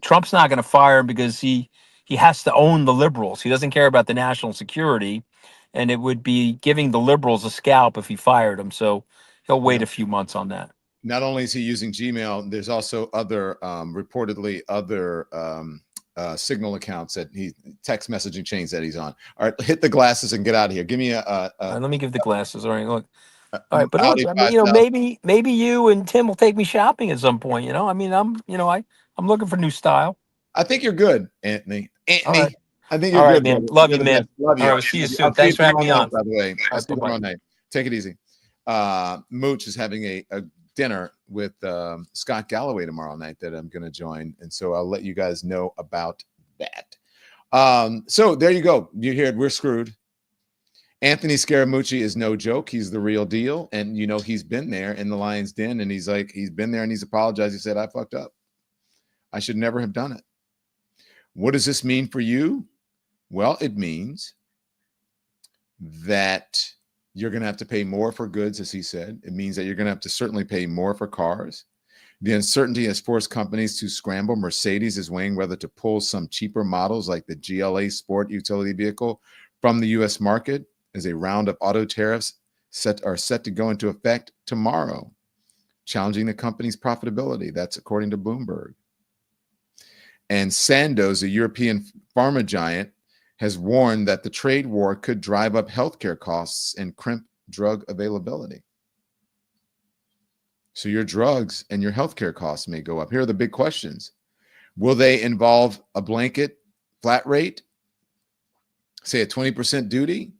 Trump's not going to fire him because he has to own the liberals. He doesn't care about the national security, and it would be giving the liberals a scalp if he fired him. So he'll wait yeah, a few months on that. not only is he using Gmail, there's also other reportedly other Signal accounts that he text messaging chains that he's on. All right, hit the glasses and get out of here. Give me All right, let me give the glasses. All right, look. All right, but Audi look, I mean, 5000. maybe you and Tim will take me shopping at some point. I mean, I'm looking for new style. I think you're good, Anthony. All right, I think all you're right, good, man. brother. Love You're you, the man. best. Love All you. right, we'll see you soon. I'll see you Thanks for having tomorrow me on. night, by the way. I'll All see you right, bye-bye. tomorrow night. Take it easy. Mooch is having a dinner with Scott Galloway tomorrow night that I'm going to join, and so I'll let you guys know about that. So there you go. You hear it. We're screwed. Anthony Scaramucci is no joke. He's the real deal, and he's been there in the lion's den, and he's been there and he's apologized. He said, "I fucked up. I should never have done it." What does this mean for you? Well, it means that you're going to have to pay more for goods, as he said. It means that you're going to have to certainly pay more for cars. The uncertainty has forced companies to scramble. Mercedes is weighing whether to pull some cheaper models like the GLA Sport utility vehicle from the U.S. market, as a round of auto tariffs are set to go into effect tomorrow, challenging the company's profitability. That's according to Bloomberg. And Sandoz, a European pharma giant, has warned that the trade war could drive up healthcare costs and crimp drug availability. So your drugs and your healthcare costs may go up. Here are the big questions. Will they involve a blanket flat rate? Say a 20% duty?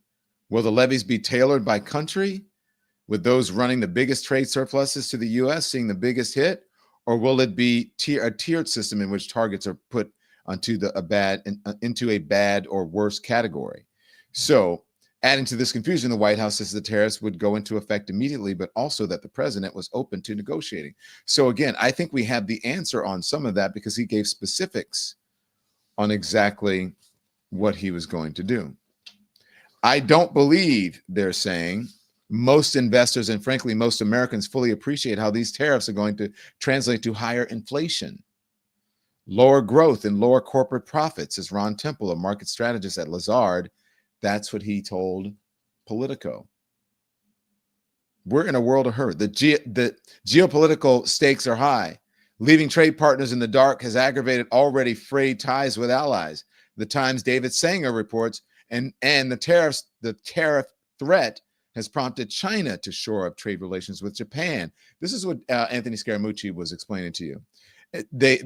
Will the levies be tailored by country, with those running the biggest trade surpluses to the U.S. seeing the biggest hit? Or will it be a tiered system in which targets are put into a bad or worse category? So, adding to this confusion, the White House says the tariffs would go into effect immediately, but also that the president was open to negotiating. So again, I think we have the answer on some of that because he gave specifics on exactly what he was going to do. I don't believe, they're saying, most investors and frankly most Americans fully appreciate how these tariffs are going to translate to higher inflation, lower growth, and lower corporate profits, as Ron Temple, a market strategist at Lazard, that's what he told Politico. We're in a world of hurt. The geopolitical stakes are high. Leaving trade partners in the dark has aggravated already frayed ties with allies. The Times' David Sanger reports, and the tariff threat has prompted China to shore up trade relations with Japan. This is what Anthony Scaramucci was explaining to you.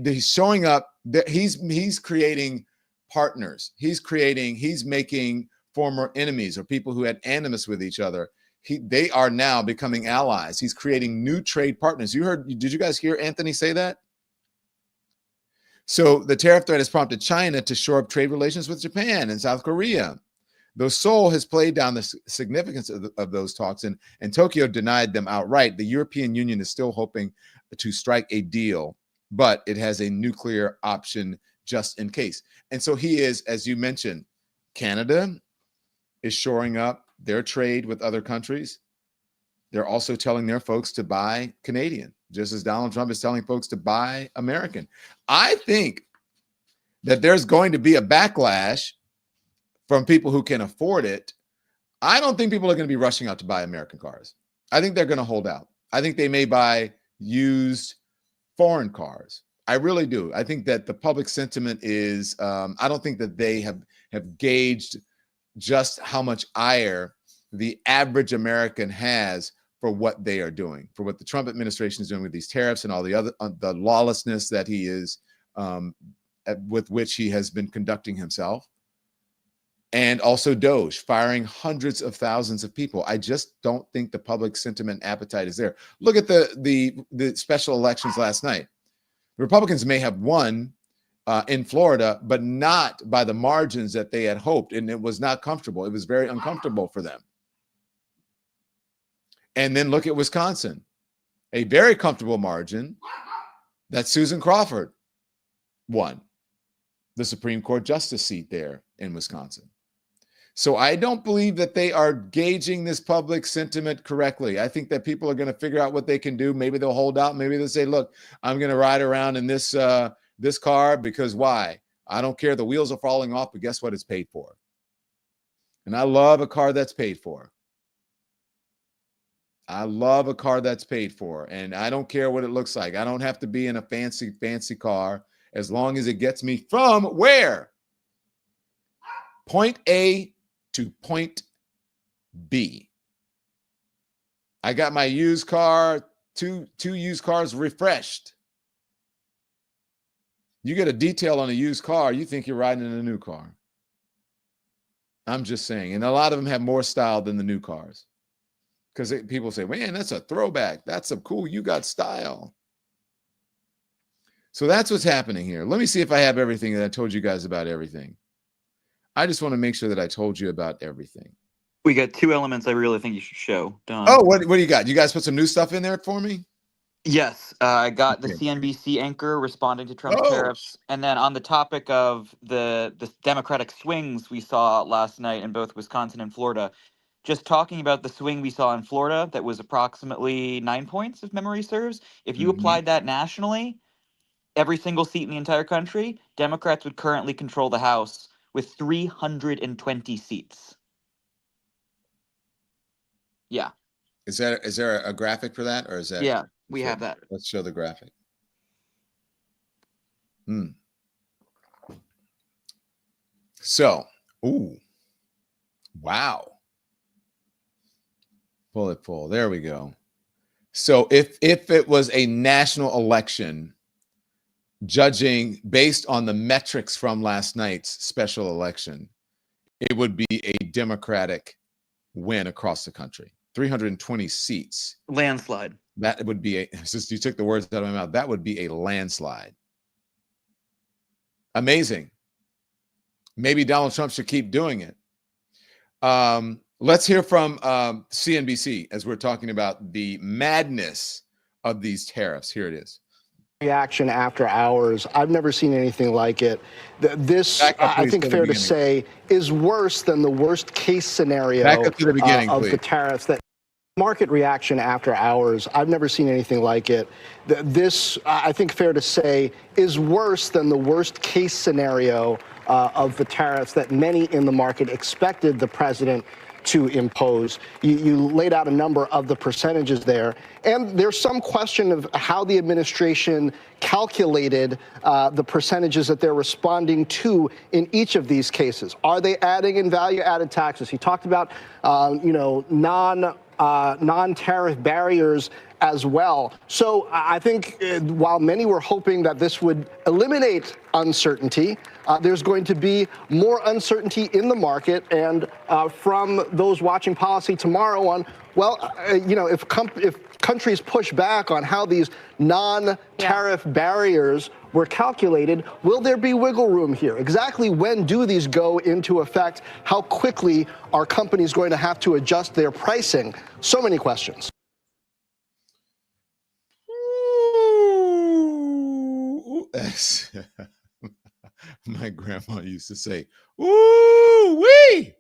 He's showing up. He's creating partners. He's making former enemies or people who had animus with each other. They are now becoming allies. He's creating new trade partners. Did you guys hear Anthony say that? So the tariff threat has prompted China to shore up trade relations with Japan and South Korea. Though Seoul has played down the significance of those talks and Tokyo denied them outright, the European Union is still hoping to strike a deal, but it has a nuclear option just in case. And so he is, as you mentioned, Canada is shoring up their trade with other countries. They're also telling their folks to buy Canadian, just as Donald Trump is telling folks to buy American. I think that there's going to be a backlash from people who can afford it. I don't think people are going to be rushing out to buy American cars. I think they're going to hold out. I think they may buy used foreign cars. I really do. I think that the public sentiment is, I don't think that they have gauged just how much ire the average American has for what they are doing, for what the Trump administration is doing with these tariffs and all the other, the lawlessness that he is, with which he has been conducting himself. And also Doge, firing hundreds of thousands of people. I just don't think the public sentiment appetite is there. Look at the special elections last night. The Republicans may have won in Florida, but not by the margins that they had hoped. And it was not comfortable. It was very uncomfortable for them. And then look at Wisconsin, a very comfortable margin that Susan Crawford won the Supreme Court justice seat there in Wisconsin. So I don't believe that they are gauging this public sentiment correctly. I think that people are going to figure out what they can do. Maybe they'll hold out. Maybe they'll say, look, I'm going to ride around in this car because why? I don't care. The wheels are falling off, but guess what? It's paid for. And I love a car that's paid for. I love a car that's paid for. And I don't care what it looks like. I don't have to be in a fancy, fancy car as long as it gets me from where? Point A to point B. I got my used car, two used cars refreshed. You get a detail on a used car, you think you're riding in a new car. I'm just saying. And a lot of them have more style than the new cars. Because people say, man, that's a throwback. That's a cool, you got style. So that's what's happening here. Let me see if I have everything that I told you guys about everything. I just want to make sure that I told you about everything. We got two elements I really think you should show, Don. Oh, what do you got? You guys put some new stuff in there for me? Yes, I got the CNBC anchor responding to Trump's tariffs. And then on the topic of the Democratic swings we saw last night in both Wisconsin and Florida, just talking about the swing we saw in Florida that was approximately 9 points, if memory serves. If you applied that nationally, every single seat in the entire country, Democrats would currently control the House with 320 seats. Yeah. Is there a graphic for that, or is that? Yeah, we have that. Let's show the graphic. So, wow. Pull it full. There we go. So if it was a national election, judging based on the metrics from last night's special election, it would be a Democratic win across the country. 320 seats. Landslide. That would be since you took the words out of my mouth, that would be a landslide. Amazing. Maybe Donald Trump should keep doing it. Let's hear from CNBC as we're talking about the madness of these tariffs. Here it is. Reaction after hours. I've never seen anything like it. This, I think, fair to say, is worse than the worst case scenario Back up to the beginning, of please. the tariffs. That market reaction after hours. I've never seen anything like it. This, I think, fair to say, is worse than the worst case scenario of the tariffs that many in the market expected the president to impose. You laid out a number of the percentages there. And there's some question of how the administration calculated the percentages that they're responding to in each of these cases. Are they adding in value-added taxes? He talked about, non-tariff barriers as well. So I think while many were hoping that this would eliminate uncertainty, there's going to be more uncertainty in the market. And from those watching policy tomorrow on, well, if countries push back on how these non-tariff barriers were calculated, will there be wiggle room here? Exactly when do these go into effect? How quickly are companies going to have to adjust their pricing? So many questions. My grandma used to say, "Ooh wee."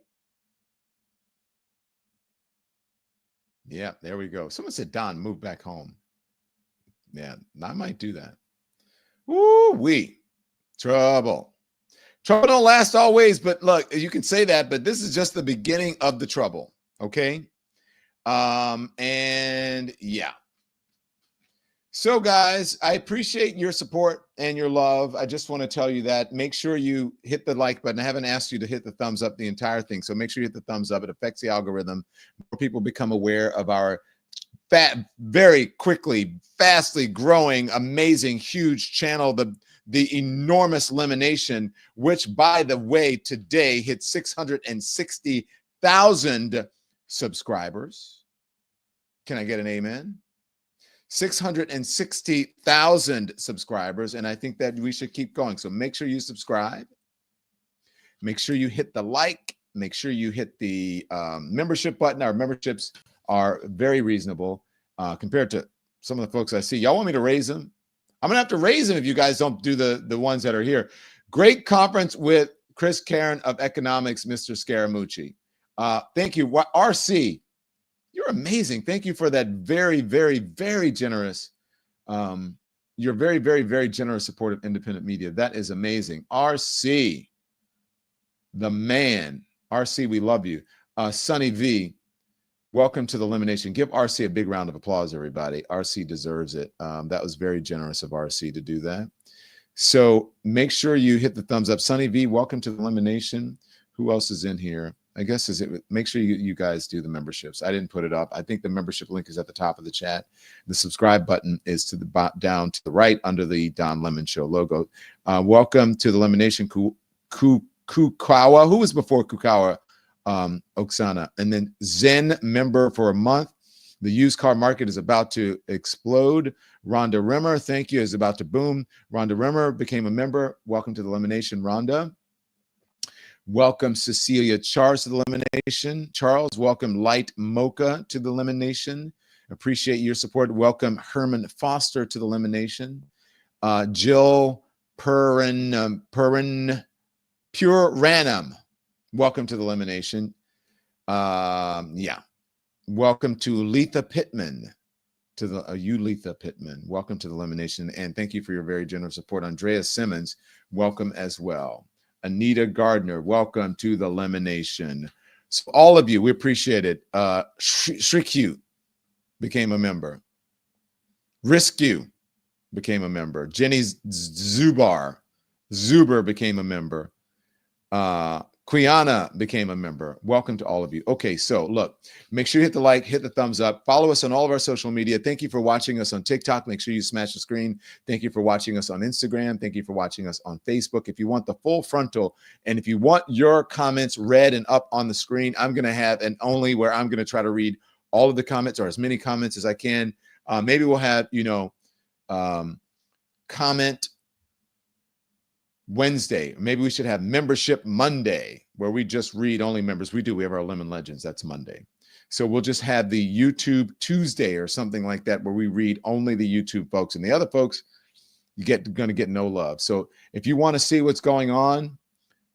Yeah, there we go. Someone said, "Don, move back home." Yeah, I might do that. Ooh wee. Trouble. Trouble don't last always, but look, you can say that, but this is just the beginning of the trouble. Okay. And yeah. So, guys, I appreciate your support and your love. I just want to tell you that. Make sure you hit the like button. I haven't asked you to hit the thumbs up the entire thing, so make sure you hit the thumbs up. It affects the algorithm. More people become aware of our very quickly, fastly growing, amazing, huge channel, the enormous Elimination, which, by the way, today hit 660,000 subscribers. Can I get an amen? 660,000 subscribers, and I think that we should keep going. So make sure you subscribe. Make sure you hit the like. Make sure you hit the membership button. Our memberships are very reasonable compared to some of the folks I see. Y'all want me to raise them? I'm gonna have to raise them if you guys don't do the ones that are here. Great conference with Chris Karen of Economics, Mr. Scaramucci. Thank you, RC. You're amazing. Thank you for that very, very, very generous. You're very, very, very generous support of independent media. That is amazing. RC, the man. RC, we love you. Sonny V, welcome to the Elimination. Give RC a big round of applause, everybody. RC deserves it. That was very generous of RC to do that. So make sure you hit the thumbs up. Sonny V, welcome to the Elimination. Who else is in here? I guess make sure you guys do the memberships. I didn't put it up. I think the membership link is at the top of the chat. The subscribe button is to the down to the right under the Don Lemon Show logo. Welcome to the Elimination, Kukawa. Who was before Kukawa? Oksana. And then Zen member for a month. The used car market is about to explode. Rhonda Rimmer, thank you, is about to boom. Rhonda Rimmer became a member. Welcome to the Elimination, Rhonda. Welcome Cecilia Charles to the Elimination. Charles, welcome Light Mocha to the Elimination. Appreciate your support. Welcome Herman Foster to the Elimination. Jill Pure Ranum, welcome to the Elimination. Yeah. Welcome to Letha Pittman. Letha Pittman. Welcome to the Elimination. And thank you for your very generous support. Andrea Simmons, welcome as well. Anita Gardner, welcome to the Elimination. So all of you, we appreciate it. Shrikyu became a member. Rescue became a member. Jenny Zuber became a member. Quiana became a member. Welcome to all of you. Okay, so look, make sure you hit the like, hit the thumbs up, follow us on all of our social media. Thank you for watching us on TikTok. Make sure you smash the screen. Thank you for watching us on Instagram. Thank you for watching us on Facebook. If you want the full frontal, and if you want your comments read and up on the screen, I'm going to have an only where I'm going to try to read all of the comments or as many comments as I can. Maybe we'll have, comment Wednesday. Maybe we should have membership Monday where we just read only members. We have our Lemon Legends. That's Monday. So we'll just have the YouTube Tuesday or something like that where we read only the YouTube folks, and the other folks going to get no love. So if you want to see what's going on,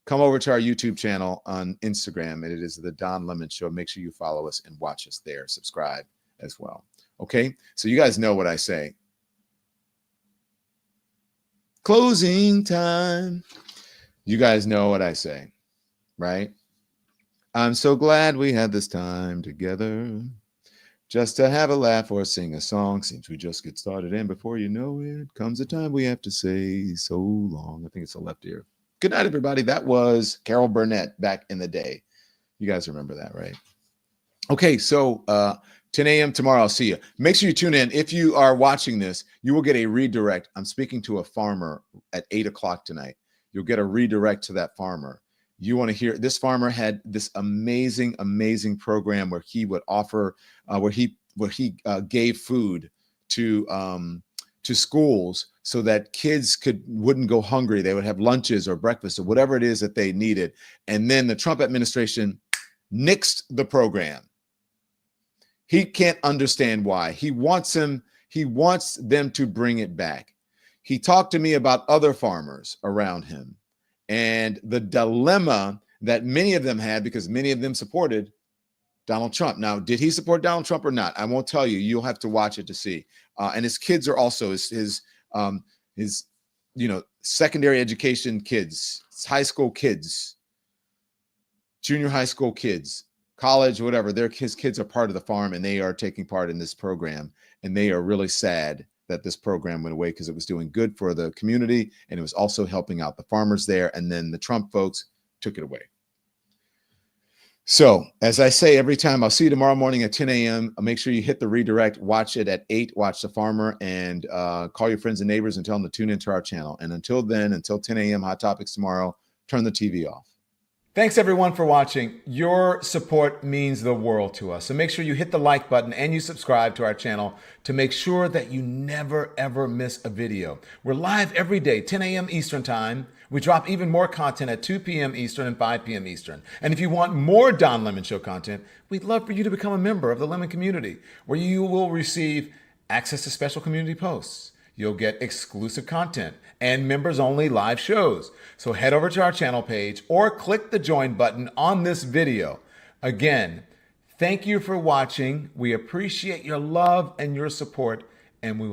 come over to our YouTube channel on Instagram. It is the Don Lemon Show. Make sure you follow us and watch us there. Subscribe as well. Okay. So you guys know what I say. Closing time. You guys know what I say, right? I'm so glad we had this time together. Just to have a laugh or sing a song. Seems we just get started, and before you know it, comes a time we have to say so long. I think it's the left ear. Good night, everybody. That was Carol Burnett back in the day. You guys remember that, right? Okay, so 10 a.m. tomorrow. I'll see you. Make sure you tune in. If you are watching this, you will get a redirect. I'm speaking to a farmer at 8 o'clock tonight. You'll get a redirect to that farmer. You want to hear, this farmer had this amazing, amazing program where he would offer, where he gave food to schools so that kids wouldn't go hungry. They would have lunches or breakfast or whatever it is that they needed. And then the Trump administration nixed the program. He can't understand why. He wants them to bring it back. He talked to me about other farmers around him and the dilemma that many of them had, because many of them supported Donald Trump. Now, did he support Donald Trump or not? I won't tell you. You'll have to watch it to see. And his kids are also his secondary education kids, high school kids, junior high school kids, college, whatever. His kids are part of the farm, and they are taking part in this program. And they are really sad that this program went away, because it was doing good for the community, and it was also helping out the farmers there. And then the Trump folks took it away. So, as I say every time, I'll see you tomorrow morning at 10 a.m. Make sure you hit the redirect, watch it at 8, watch the farmer, and call your friends and neighbors and tell them to tune into our channel. And until then, until 10 a.m. Hot Topics tomorrow, turn the TV off. Thanks everyone for watching. Your support means the world to us. So make sure you hit the like button and you subscribe to our channel to make sure that you never ever miss a video. We're live every day, 10 a.m. Eastern time. We drop even more content at 2 p.m. Eastern and 5 p.m. Eastern. And if you want more Don Lemon Show content, we'd love for you to become a member of the Lemon community, where you will receive access to special community posts. You'll get exclusive content and members-only live shows. So head over to our channel page or click the join button on this video. Again, thank you for watching. We appreciate your love and your support, and we will